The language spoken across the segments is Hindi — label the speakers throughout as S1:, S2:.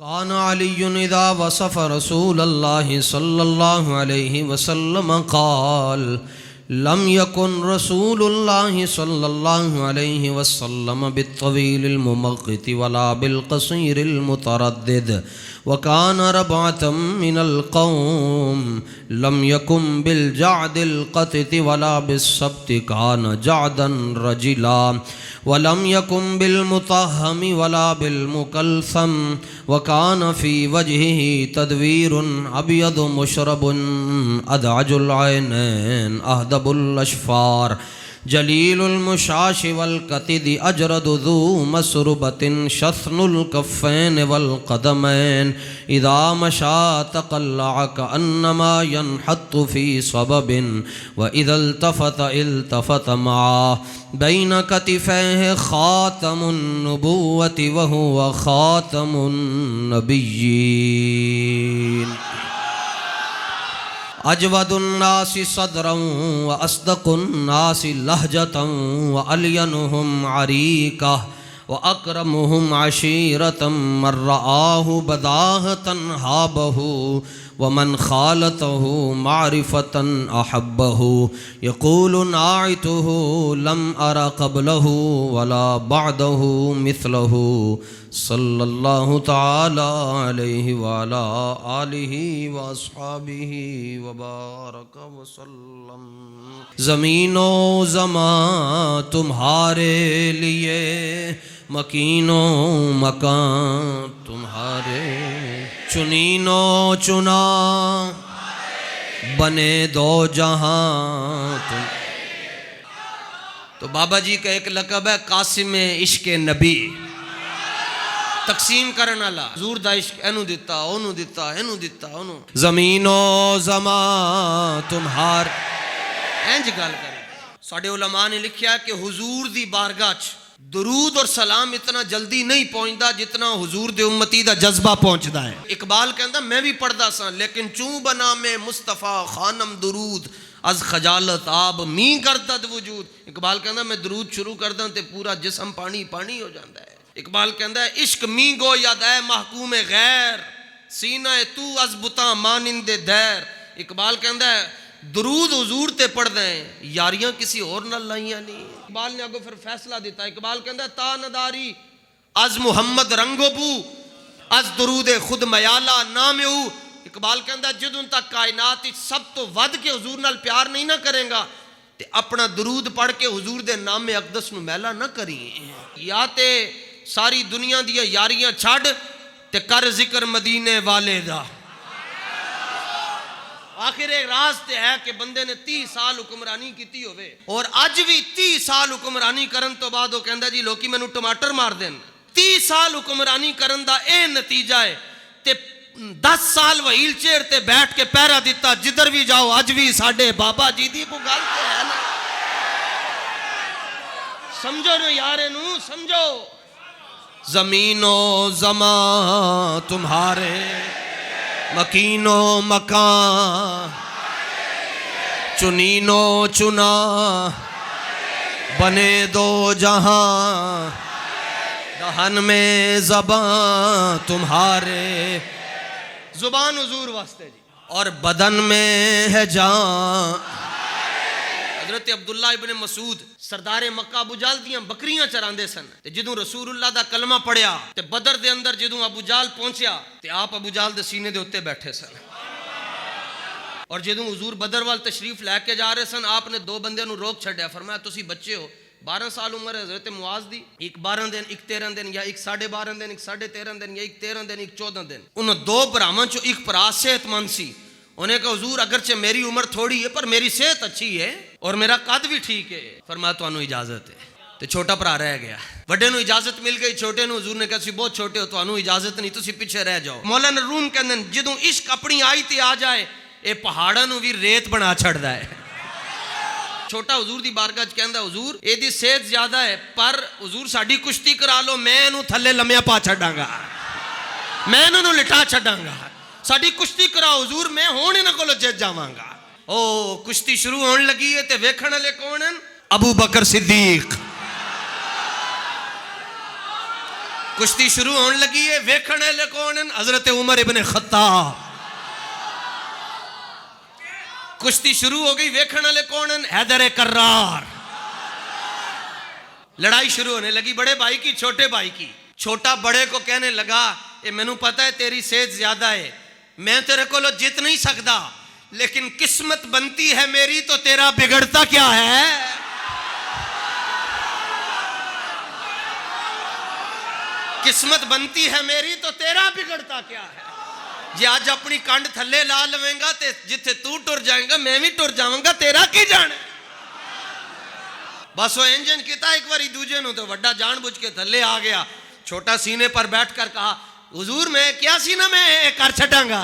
S1: कान अलीयुन इज़ा वसफ़ रसूलल्लाहि सल्लल्लाहु अलैहि वसल्लम क़ाल लम यकुन रसूलुल्लाहि सल्लल्लाहु अलैहि वसल्लम बित्तवीलिल मुमग़्ग़िति वला बिलक़सीरिल मुतरद्दिद व कान रबअतम मिनल क़ौम लम यकुम बिल जअदिल क़तिति वला बिस्सब्ति कान जअदन रजिला वलम यकुम बिल मुतहमी वला बिल मुकल्सम व कान फ़ी वजहिही तदवीरुन अबयदु मुशरबुन अदअजुल ऐनैन अहदबुल अशफ़ार जलीलुल मुशाशि वल कतिदि अजरदु ज़ू मसरुबतिन शस्नुल कफ़ैन वल क़दमैन इज़ा मशा तक़ल्लअ कअन्नमा यनहत्तु फ़ी सबबिन व इज़ा इल्तफ़त मअ बैन कतिफ़ैहि ख़ातमुन नबुव्वति व हुवा ख़ातमुन नबिय्यीन अजवदुन्नासि सदरं व अस्दक़ुन्नासि लहजतं व अल्यनुहुम अरीक़ा व अकरमुहुम अशीरतं मन रआहु बदाहतन हाबहु व मन खालतहु मारिफतन अहब्बहु यक़ूलु नाइतुहु लम अरा क़ब्लहु वला बअदहु मिस्लहु सल्लल्लाहु तआला अलैहि व अला आलिहि व अस्हाबिहि व बारक व सल्लम। ज़मीनो ज़मां तुम्हारे लिए, मकीनो मकान तुम्हारे, चुनीनो चुना बने दो जहां तुम। तो बाबा जी का एक लक़ब है कासिम इश्क नबी, तकसीम करने वाला। हुजूर दा इश्क एनू दिता, ओनू दिता, एनू दिता, ओनू। ज़मीनो ज़मां तुम्हार इंज गल कर। साडे उलमा ने लिखा कि हुजूर दी बारगाह च दुरूद और सलाम इतना जल्दी नहीं पहुंचता जितना हुजूर दे उम्मती दा जज्बा पहुंचता है। इकबाल कहता मैं भी पढ़दा सा लेकिन चूं बना में मुस्तफ़ा खानम दुरूद अज खजालत आब मी करता वजूद। इकबाल कहता मैं दुरूद शुरू करदा ते पूरा जिस्म पानी पानी हो जाता है। इकबाल कहता है इश्क मी गो याद है महकूम गैर, सीना तू अज बुता मानिंदे दैर। इकबाल कहता है दुरूद हुजूर ते पढ़ दें, यारियां किसी और न लाइया नहीं। इकबाल ने अगो फिर फैसला दिता। इकबाल कहता है ता नदारी अज मुहम्मद रंगोबू अज दुरूद खुद मयाला नाम। इकबाल कहता जदों तक कायनात सब तो वध के हुजूर नाल प्यार नहीं ना करेगा ते अपना दुरूद पढ़ के हुजूर दे नाम में अकदस नूं मैला ना करी। या ते सारी दुनिया दियां यारियां छड़ ते कर जिक्र मदीने वाले दा। आखिर एक राज ते है कि बंदे ने 30 साल हुक्मरानी की होवे और अज भी 30 साल हुक्मरानी करन तो बाद वो कहंदा जी लोकी मैनू टमाटर मार देन। 30 साल हुक्मरानी करन दा ए नतीजा है ते 10 साल व्हील चेयर ते बैठ के पहरा दिता जिधर भी जाओ अज भी साडे बाबा जी दी कोई गल ते है ना। समझो ना यार नू समझो। ज़मीनो ज़मां तुम्हारे, मकीनो मकान चुनीनो चुना बने दो जहां। दहन में ज़बान तुम्हारे, जुबान हुजूर वास्ते जी, और बदन में है जान। हजरत अब्दुल्ला इब्ने मसूद सरदारे मक्का अबू जाल दियां बकरियां चरांदे सन ते जदों रसूलुल्लाह दा कलमा पढ़िया ते बदर दे अंदर जदों अबू जाल पहुंचया ते आप अबू जाल दे सीने दे उत्ते बैठे सन। और जदों हुजूर बदर वाल तशरीफ लैके जा रहे सन आपने 2 बंदे नूं रोक छड्या। फरमाया तुसी बच्चे हो, 12 साल उम्र है हजरत मुआज दी, एक 12 दिन एक 13 दिन या एक 12.5 दिन एक 13.5 दिन या एक 13 दिन एक 14 दिन। उन 2 भरावां चों एक भरा सेहतमंद सी। उन्हें कहा हुजूर अगरचे मेरी उम्र थोड़ी है पर मेरी सेहत अच्छी है और मेरा कद भी ठीक है। फरमाया तुहानू इजाजत है। तो छोटा भरा रह गया, वड्डे नू इजाजत मिल गई, छोटे नू हुजूर ने कहा तुसीं बहुत छोटे हो तुहानू इजाजत नहीं, तुसीं पीछे रह जाओ। मौलाना रूम कहंदे जदों इश्क अपनी आई ते आ जाए ये पहाड़ां नू भी रेत बना छड़दा है। छोटा हुजूर दी बारगाह च कहंदा हुजूर एदी सेहत ज्यादा है पर हुजूर साडी कुश्ती करा लो, मैं इहनू थल्ले लम्या पा छड्डांगा, मैं इन्हां नू लिटा छड्डांगा। साडी कुश्ती कराओ हुजूर, मैं हुण इन्हां कोलों जित जावांगा। ओ कुश्ती शुरू होने लगी है ते वेखण वाले कौन हैं? अबू बकर सिद्दीक। कुश्ती शुरू होने लगी है। वेखने वाले कौन है? हजरत उमर इब्ने खत्ताब। कुश्ती शुरू हो गई। वेखने वाले कौन है? हैदर कर्रार। लड़ाई शुरू होने लगी बड़े भाई की छोटे भाई की। छोटा बड़े को कहने लगा, ये मैनू पता है तेरी सेहत ज्यादा है, मैं तेरे को जित नहीं सकता, लेकिन किस्मत बनती है मेरी तो तेरा बिगड़ता क्या है? किस्मत बनती है मेरी तो तेरा बिगड़ता क्या है? जे आज अपनी कंड थले ला लवेंगा ते जिथे तू टुर जाएगा मैं भी टुर जाऊंगा, तेरा की जाने। बस वो इंजन किता एक बारी दूजे नु तो वड्डा जानबूझ के थले आ गया। छोटा सीने पर बैठकर कहा, हुजूर मैं क्या सीना में कर छटांगा,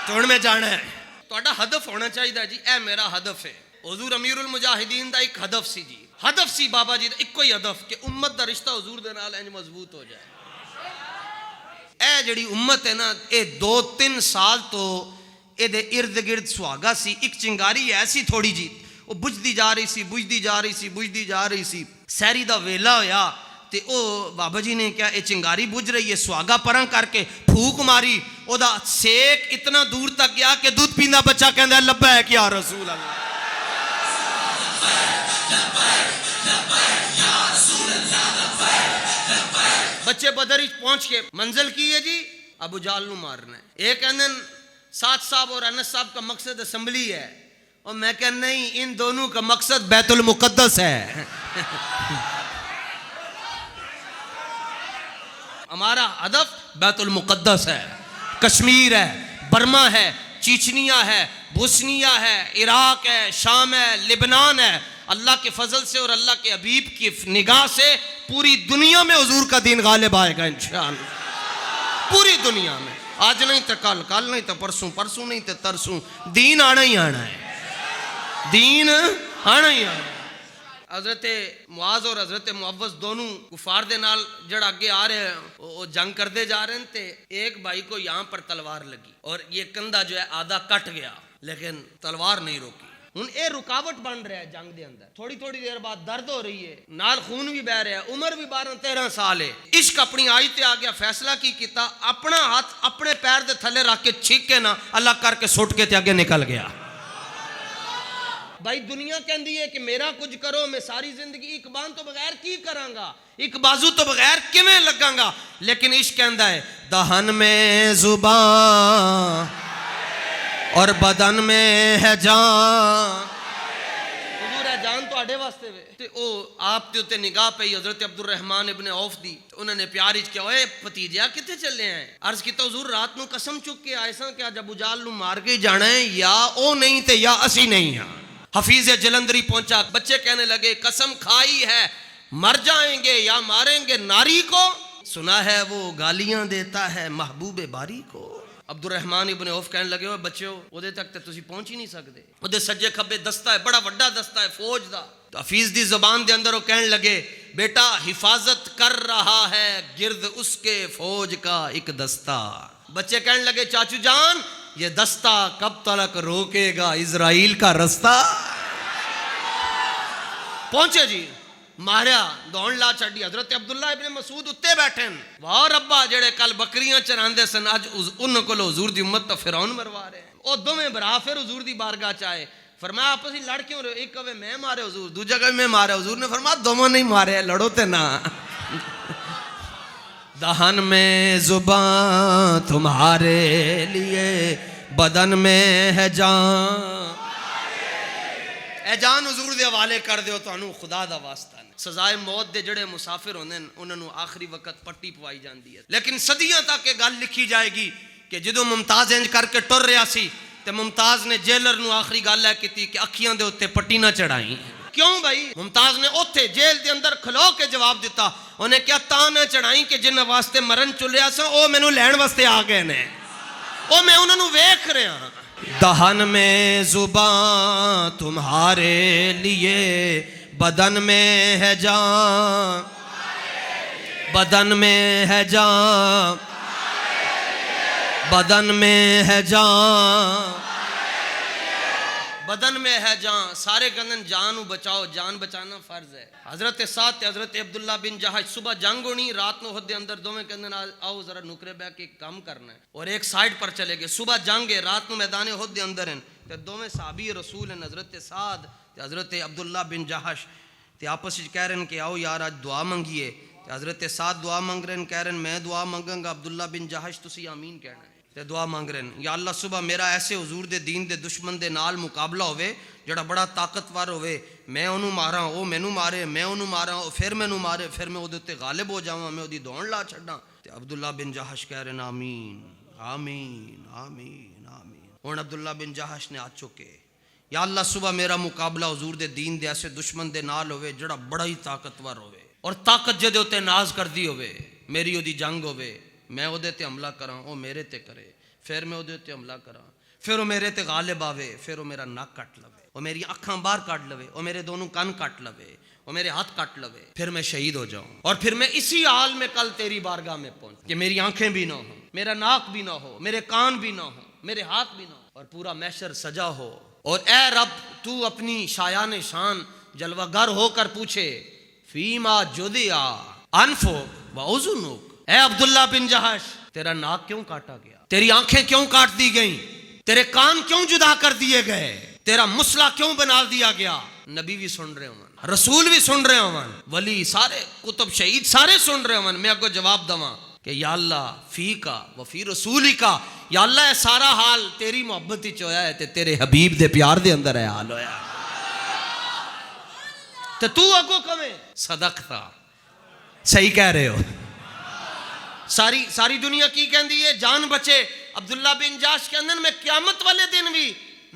S1: तुण में जाना है। ਤੁਹਾਡਾ ਹਦਫ ਹੋਣਾ ਚਾਹੀਦਾ ਜੀ, ਇਹ ਮੇਰਾ ਹਦਫ ਹੈ। हुजूर अमीरुल मुजाहिदीन ਦਾ ਇੱਕ ਹਦਫ ਸੀ ਜੀ। ਹਦਫ ਸੀ ਬਾਬਾ ਜੀ ਦਾ ਇੱਕੋ ਹੀ ਹਦਫ ਕਿ ਉਮਤ ਦਾ ਰਿਸ਼ਤਾ हुजूर ਦੇ ਨਾਲ ਇੰਜ ਮਜ਼ਬੂਤ ਹੋ ਜਾਏ। ਇਹ ਜਿਹੜੀ ਉਮਤ ਹੈ ਨਾ, ਇਹ 2-3 ਸਾਲ ਤੋਂ ਇਹਦੇ ਇਰਦ ਗਿਰਦ ਸੁਹਾਗਾ ਸੀ। ਇੱਕ ਚਿੰਗਾਰੀ ਐਸੀ ਥੋੜੀ ਜੀ, ਉਹ ਬੁਝਦੀ ਜਾ ਰਹੀ ਸੀ, ਬੁਝਦੀ ਜਾ ਰਹੀ ਸੀ, ਬੁਝਦੀ ਜਾ ਰਹੀ ਸੀ। ਸਹਿਰੀ ਦਾ ਵੇਲਾ ਹੋਇਆ ਤੇ ਉਹ ਬਾਬਾ ਜੀ ਨੇ ਕਿਹਾ ਇਹ ਚਿੰਗਾਰੀ ਬੁਝ ਰਹੀ ਹੈ। ਸੁਹਾਗਾ ਪਰਾਂ ਕਰਕੇ ਫੂਕ ਮਾਰੀ, ਉਹਦਾ ਸੇਕ ਇਤਨਾ ਦੂਰ ਤੱਕ ਗਿਆ ਕਿ ਦੁੱਧ ਪੀਂਦਾ ਬੱਚਾ ਕਹਿੰਦਾ ਲੱਬੈਕ ਯਾ ਰਸੂਲ ਅੱਲਾਹ। बच्चे बदर पहुंच के मंजिल की है जी, अबू जाल नू मारना है। एक कहने साद साहब और अनस साहब का मकसद असम्बली है, और मैं कह नहीं, इन दोनों का मकसद बैतुल मुकद्दस है। हमारा हदफ बैतुल मुकद्दस है, कश्मीर है, बर्मा है, चीचनिया है, बोस्निया है, इराक है, शाम है, लिबनान है। अल्लाह के फजल से और अल्लाह के हबीब की निगाह से पूरी दुनिया में हुजूर का दीन गालिब आएगा इंशाअल्लाह। पूरी दुनिया में, आज नहीं तो कल, कल नहीं तो परसों, परसों नहीं तो तरसों, दीन आना ही आना है, दीन आना ही आना है। हजरत मुआज और हजरत मुअव्वज दोनों कुफार दे नाल जड़ा अगे आ रहे हैं, वो जंग करते जा रहे हैं। ते एक भाई को यहाँ पर तलवार लगी और ये कंधा जो है आधा कट गया, लेकिन तलवार नहीं रोकी। हुन ये रुकावट बन रहा है जंग दे अंदर। थोड़ी थोड़ी देर बाद दर्द हो रही है, नाल खून भी बह रहा है, उम्र भी 12-13 साल है। इश्क अपनी आई ते आ गया, फैसला की किया, अपना हाथ अपने पैर दे थले रख के छीक के ना अल्लाह करके सुट के ते आगे निकल गया। भाई दुनिया कहती है कि मेरा कुछ करो, मैं सारी जिंदगी एक बान तो बगैर की करांगा, एक बाजू तो बगैर किवें लगांगा, लेकिन इश्क कहता है दहन में जुबान और बदन में है जान। हुजूर है जान तो आड़े वास्ते वे ते ओ आप ते उत्ते निगाह पई हजरत अब्दुल रहमान इब्ने औफ दी। उन्होंने प्यार च क्या, ओए भतीजिया किथे चले हैं? अर्ज किया हुजूर रात को कसम चुक के आए सा कि अज अबू जाल नू मार के जाना है, या ओ नहीं ते या असी नहीं हां। हफीज जलंधरी पहुंचा, बच्चे कहने लगे कसम खाई है मर जाएंगे या मारेंगे नारी को, सुना है वो गालियां देता है महबूबे बारी को। अब्दुल रहमान इब्ने औफ कहने लगे, ओ बच्चो ओदे तक ते तुसी पहुंच ही नहीं सकते, ओदे सज्जे खब्बे दस्ता है, बड़ा वड्डा दस्ता है फौज दा। तो हफीज दी जुबान दे अंदर वो कहने लगे, बेटा हिफाजत कर रहा है गिर्द उसके फौज का एक दस्ता। बच्चे कहने लगे चाचू जान ये दस्ता कब तक रोकेगा इजराइल का रास्ता। पहुंचे जी, मारिया दौड़ ला छड़ी। हजरत अब्दुल्ला इब्ने मसूद उत्ते बैठे, वाह रब्बा जेड़े कल बकरियां चरांदे सन अज उन को हुजूर दी उम्मत तो फिरौन मरवा रहे हैं। ओ दोवें भरा फिर हुजूर दी बारगाह च आए, फरमाया आपस में लड़ क्यों रहे हो? एक कहे मैं मारे हुजूर, दूजा कहे मैं मारे हुजूर। ने फरमाया दोनों नहीं मारे, लड़ो ते ना। दहन में जुबान तुम्हारे लिए, बदन में है जान। ए जान हुजूर दे हवाले कर दियो, तुहानू खुदा दा वास्ता ने। सजाए मौत दे जड़े मुसाफिर होंदे ने उन्हां आखिरी वक्त पट्टी पवाई जाती है, लेकिन सदियां तक ये गल लिखी जाएगी कि जदों मुमताज इंज करके टुर रहा सी ते मुमताज ने जेलर नू आखिरी गल है की कि अखियां दे उत्ते पट्टी ना चढ़ाई। क्यों भाई? मुमताज ने उत्थे जेल दे अंदर खलो के जवाब दिता, उन्हें क्या तां ना चढ़ाई कि जिन्हां वास्ते मरन चुलिया सा ओ मैनू लैण वास्ते आ गए ने, ओ मैं उन्हां नू वेख रहा। दहन में जुबान तुम्हारे लिए, बदन में है जान, बदन में है जान, बदन में है जान, बदन में है जान, सारे कहंदे जान बचाओ, जान बचाना फर्ज है। हजरत साद ते हजरत अब्दुल्ला बिन जहाश सुबह जंग होनी, रात को होदे अंदर दोवें कहंदे आओ जरा नुकरे बह के काम करना है, और एक साइड पर चले गए। सुबह जंग है, रात को मैदान होदे अंदर हैं, ते दोवें साहबी रसूल हैं, हजरत साद ते हजरत अब्दुल्ला बिन जहाश, ते आपस में कह रहे हैं कि आओ यार आज दुआ मंगिए। हजरत साद दुआ मंग रहे हैं, कह रहे हैं मैं दुआ मंगांगा, अब्दुल्ला बिन जहाश तुसी आमीन कहना है। ते दुआ मंग रहे हैं, या अल्लाह सुबह मेरा ऐसे हुजूर दे दीन दे दुश्मन दे नाल मुकाबला होवे जड़ा बड़ा ताकतवर होवे, मैं उन्होंने मारा, वो मैनू मारे, मैं उन्होंने मारा, वो फिर मैनू मारे, फिर मैं उहदे उत्ते गालिब हो जावां, मैं उहदी दौड़ ला छड्डां। ते अब्दुल्ला बिन जहाश कह रहे हैं आमीन आमीन आमीन आमीन। हुण अब्दुल्ला बिन जहाश ने हाथ चुके, या अल्लाह सुबह मेरा मुकाबला हुजूर दे दीन दे ऐसे दुश्मन दे नाल होवे जड़ा बड़ा ही ताकतवर होवे, और ताकत जेदे उत्ते नाज करदी होवे, मेरी ओदी जंग होवे, मैं ओदे ते हमला करां, ओ मेरे ते करे, फिर मैं ओदे ते हमला करां, फिर वो मेरे ते गालिब आवे, फिर वो मेरा नक कट लवे, वो मेरी अखां बाहर काट लवे, वो मेरे दोनों कान काट लवे, वो मेरे हाथ काट लवे, फिर मैं शहीद हो जाऊं, और फिर मैं इसी हाल में कल तेरी बारगाह में पहुंच कि मेरी आंखें भी ना हो, मेरा नाक भी ना हो, मेरे कान भी ना हो, मेरे हाथ भी ना हो, और पूरा महशर सजा हो, और ए रब तू अपनी शायान शान जलवागर होकर पूछे फीमा जुदिया अनफो व उज़ुनुक, ए अब्दुल्ला बिन जहाश तेरा नाक क्यों काटा गया, तेरी आंखें क्यों काट दी गई, तेरे कान क्यों जुदा कर दिए गए, तेरा मुसला क्यों बना दिया गया। नबी भी सुन रहे होवन, रसूल भी सुन रहे होवन, वली सारे कुतुब शहीद सारे सुन रहे होवन, मैं आपको जवाब दवा कि या अल्लाह फी का व फी रसूली का, या अल्लाह सारा हाल तेरी मोहब्बत ही होया है ते तेरे हबीब दे प्यार दे अंदर है हाल होया, ते तू अगो कवे सदकता, सही कह रहे हो। सारी दुनिया की कहती है जान बचे, अब्दुल्ला बिन जहाश के अंदर मैं क्यामत वाले दिन भी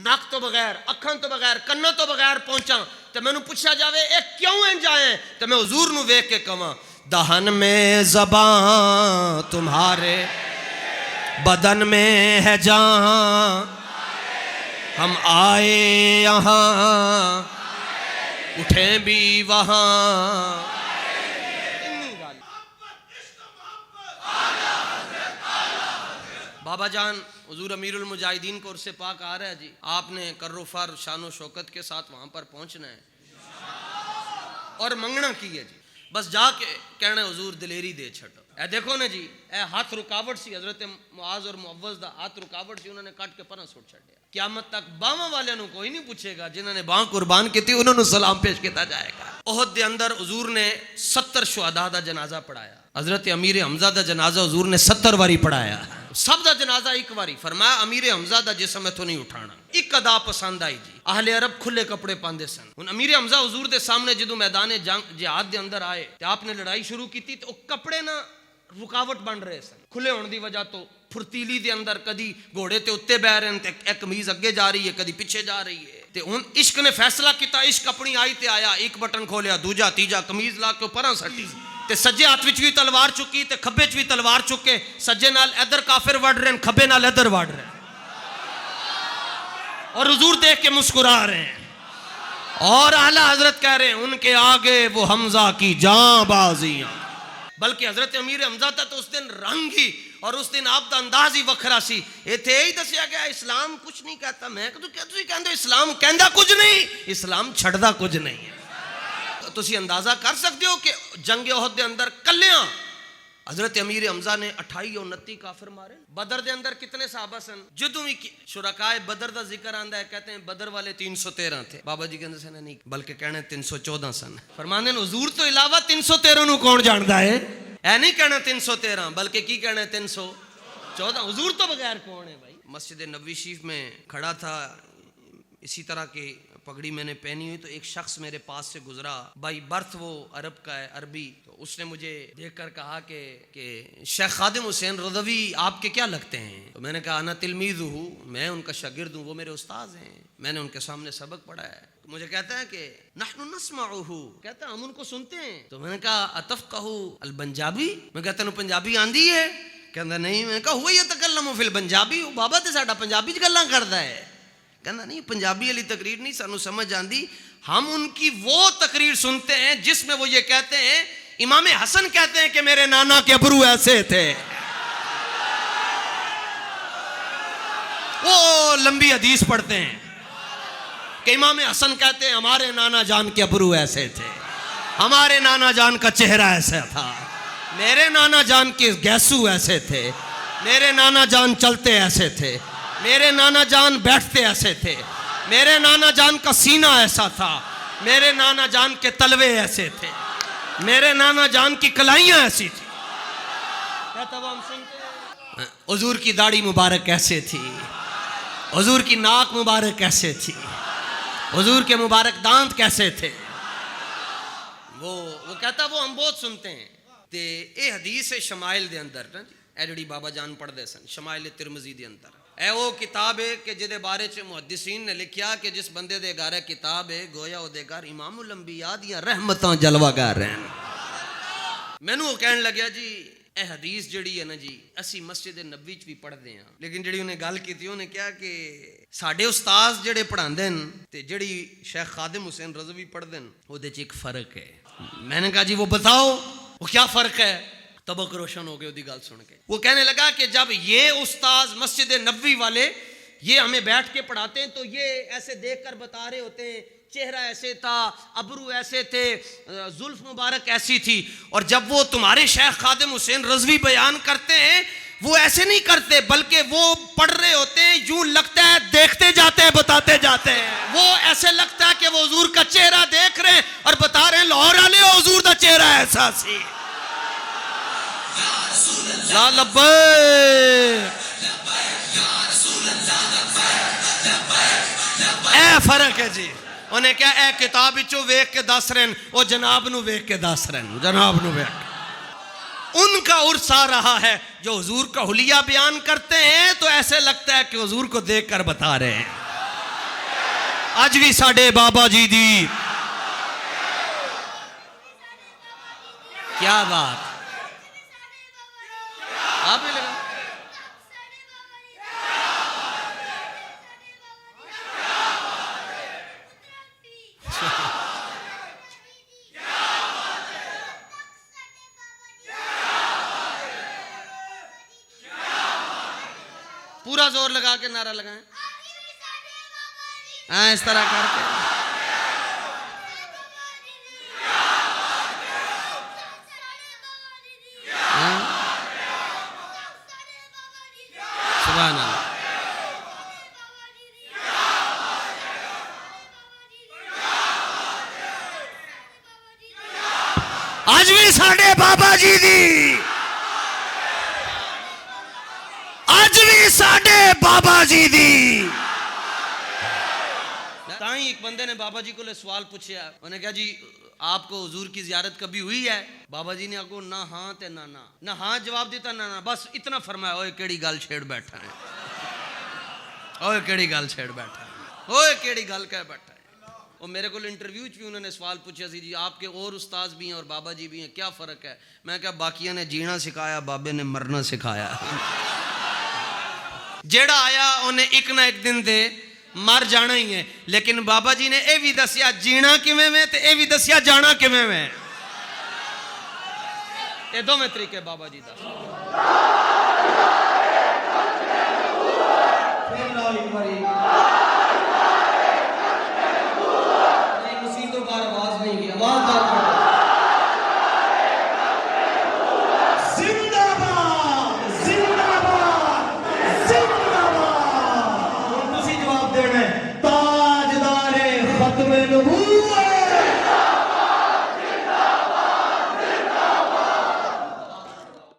S1: नक तो बगैर, अखां तो बगैर, कन्नों तो बगैर पहुंचा, तो मैनू पूछा जावे ए क्यों इंज आए, तो मैं हुजूर नू वेख के कवां दहन में ज़बां तुम्हारे, बदन में है जान, हम आए यहाँ उठे भी वहाँ। बाबा जान हुजूर अमीरुल मुजाहिदीन को उर्से पाक आ रहा है जी, आपने कर्रो फर शानो शौकत के साथ वहां पर पहुंचना है, और मंगना की है जी, बस जाके कहना हुजूर दिलेरी दे छड़ो। ए देखो ना जी, ए हाथ रुकावट सी, हजरत मुआज और मुअव्वज दा हाथ रुकावट सी, उन्होंने कट के परा सुट छड़िया। क़यामत तक बावां वाले नु कोई नहीं पूछेगा, जिन्होंने बां कुर्बान की थी उन्होंने सलाम पेश किया जाएगा। ओहद दे अंदर हुजूर ने 70 शुहदा दा जनाजा पढ़ाया, हजरत अमीर हमजा दा जनाजा हुजूर ने 70 बारी पढ़ाया, सब दा जनाजा एक बारी, फरमाया अमीर हमजा दा जिस्म इथों नहीं उठाना। एक अदा पसंद आई जी, अहले अरब खुले कपड़े पांदे सन, हुण अमीर हमजा हुजूर दे सामने जदों मैदान जंग जिहाद दे अंदर आए ते आपने लड़ाई शुरू की थी, तो कपड़े ना रुकावट बन रहे सन, खुले होने की वजह तो फुर्तीली दे अंदर कदी घोड़े ते उत्ते बह रहे हैं, एक कमीज अगे जा रही है, कदी पीछे जा रही है, ते हुण इश्क ने फैसला किया, इश्क अपनी आई ते आया, एक बटन खोलिया, दूजा तीजा कमीज ला के परां सट्टी, ते सज्जे हाथ विच भी तलवार चुकी ते खब्बे च भी तलवार चुके, सज्जे नाल इधर काफिर वड़ रहे हैं, खब्बे नाल इधर वड़ रहे हैं, और हुजूर देख के मुस्कुरा रहे हैं, और आला हजरत कह रहे हैं उनके आगे वो हमजा की जांबाजियां। बल्कि हजरत अमीर हमजा था तो उस दिन रंग ही और उस दिन आप दा अंदाज ही वखरा सी। इत्थे यही दसिया गया इस्लाम कुछ नहीं कहता, मैं कहते इस्लाम कहंदा कुछ नहीं, इस्लाम छड़दा कुछ नहीं है। तुसी अंदाजा कर सकते हो कि जंग ओहद दे अंदर कल्लियां हजरत अमीर हमजा ने 28 और 29 काफिर मारे। बदर दे अंदर कितने साहबा सन, जदों भी शुरकाए बदर दा जिक्र आंदा है, कहते हैं बदर वाले 313 थे, बाबा जी कहते सन नहीं बल्कि कहने 314 सन, फरमाने हुजूर तो इलावा 313 नु कौन जानदा है, ऐ नहीं कहना 313 बल्कि की कहना 314, हुजूर तो बगैर कौन है भाई। मस्जिद नबवी शरीफ में खड़ा था, इसी तरह की पगड़ी मैंने पहनी हुई, तो एक शख्स मेरे पास से गुजरा, भाई बर्थ वो अरब का है, अरबी, तो उसने मुझे देखकर कहा कि शेख खादिम हुसैन रज़वी आपके क्या लगते हैं, तो मैंने कहा अना तिलमीज़ हूँ, मैं उनका शागिर्द हूँ, वो मेरे उस्ताद हैं, मैंने उनके सामने सबक पढ़ा है। तो मुझे कहता है कि नहनु नस्मअहु, कहता है हम उनको सुनते हैं। तो मैंने कहा अतफ़क़हु अल पंजाबी, मैं कहता हूँ पंजाबी आंदी है, कहता नहीं, मैंने कहा हुआ यतकल्लमु फिल पंजाबी, बाबा तो साडा पंजाबी च गल्लां करदा है, कहना नहीं पंजाबी वाली तकरीर नहीं सानू समझ आती, हम उनकी वो तकरीर सुनते हैं जिसमें वो ये कहते हैं, इमाम हसन कहते हैं कि मेरे नाना के अबरू ऐसे थे, वो लंबी हदीस पढ़ते हैं, कि इमाम हसन कहते हैं हमारे नाना जान के अबरू ऐसे थे, हमारे नाना जान का चेहरा ऐसा था, मेरे नाना जान के गैसू ऐसे थे, मेरे नाना जान चलते ऐसे थे, मेरे नाना जान बैठते ऐसे थे, मेरे नाना जान का सीना ऐसा था, मेरे नाना जान के तलवे ऐसे थे, मेरे नाना जान की कलाइयाँ ऐसी थी। हुजूर की दाढ़ी मुबारक कैसे थी, हुजूर की नाक मुबारक कैसे थी, हुजूर के मुबारक दांत कैसे थे। वो कहता वो हम बहुत सुनते हैं। ते ये हदीस है शमाइल दे अंदर ना जी, ए जेहड़ी बाबा जान पढ़ते सन शमाइल तिरमिज़ी दे अंदर ए वो किताब है कि जिहदे बारे च मुहद्दिसीन ने लिखिया कि जिस बंदे दे घर है किताब है गोया ओदे घर इमामुल अंबिया दियां रहमतां जलवागार रहन। मैनू वो कहन लग्या जी ए हदीस जिहड़ी है ना जी असी मस्जिद नबी च भी पढ़ते हैं, लेकिन जिहड़ी उन्हें गल की उन्हें कहा कि साडे उस्ताद जिहड़े पढ़ाते हैं ते जिहड़ी शेख खादिम हुसैन रज़वी पढ़ते हैं उहदे च एक फर्क है। मैंने कहा जी वो बताओ वो क्या फर्क है। तबक रोशन हो गए उदी गल सुन के। वो कहने लगा कि जब ये उस्ताद मस्जिद नबवी वाले ये हमें बैठ के पढ़ाते हैं तो ये ऐसे देख कर बता रहे होते हैं चेहरा ऐसे था, अबरू ऐसे थे, जुल्फ मुबारक ऐसी थी, और जब वो तुम्हारे शेख खादिम हुसैन रज़वी बयान करते हैं वो ऐसे नहीं करते बल्कि वो पढ़ रहे होते हैं यूं लगता है देखते जाते हैं बताते जाते हैं। वो ऐसे लगता है कि वो हुजूर का चेहरा देख रहे हैं और बता रहे हैं लाहौर वाले हुजूर का चेहरा ऐसा सी। ला लब्बैक ए फर्क है जी। उन्हें क्या ए किताब विचों वेख के दस रहे वो जनाब नू वेख के दस रहे जनाब नू वेख। उनका उर्स आ रहा है जो हुजूर का हुलिया बयान करते हैं तो ऐसे लगता है कि हुजूर को देखकर बता रहे हैं। आज भी साडे बाबा जी दी क्या बात आप भी लगा पूरा जोर लगा के नारा लगाएं। हाँ इस तरह करके सुभान अल्लाह। आज भी साडे बाबा जी दी साडे बाबा जी दी। ताई एक बंदे ने बाबा जी को ले सवाल पूछा, उन्हें कहा जी आपको हुजूर की जियारत कभी हुई है। बाबा जी ने आपको ना हाँ ते ना ना ना हाँ जवाब देता ना ना बस इतना फरमाया ओए केड़ी गल छेड़ बैठा है, ओए केड़ी गल छेड़ बैठा है, ओए केड़ी गल कह बैठा है। और मेरे को इंटरव्यू भी उन्होंने सवाल पूछा सी जी आपके और उस्ताद भी हैं और बाबा जी भी हैं क्या फ़र्क है। मैं क्या बाकिया ने जीना सिखाया बाबे ने मरना सिखाया। जेड़ा आया उन्हें एक ना एक दिन दे मर जाना ही है, लेकिन बाबा जी ने यह भी दसिया जीना किवें में ते यह भी दसिया जाना किवें में। ये दोवें तरीके बाबा जी दस।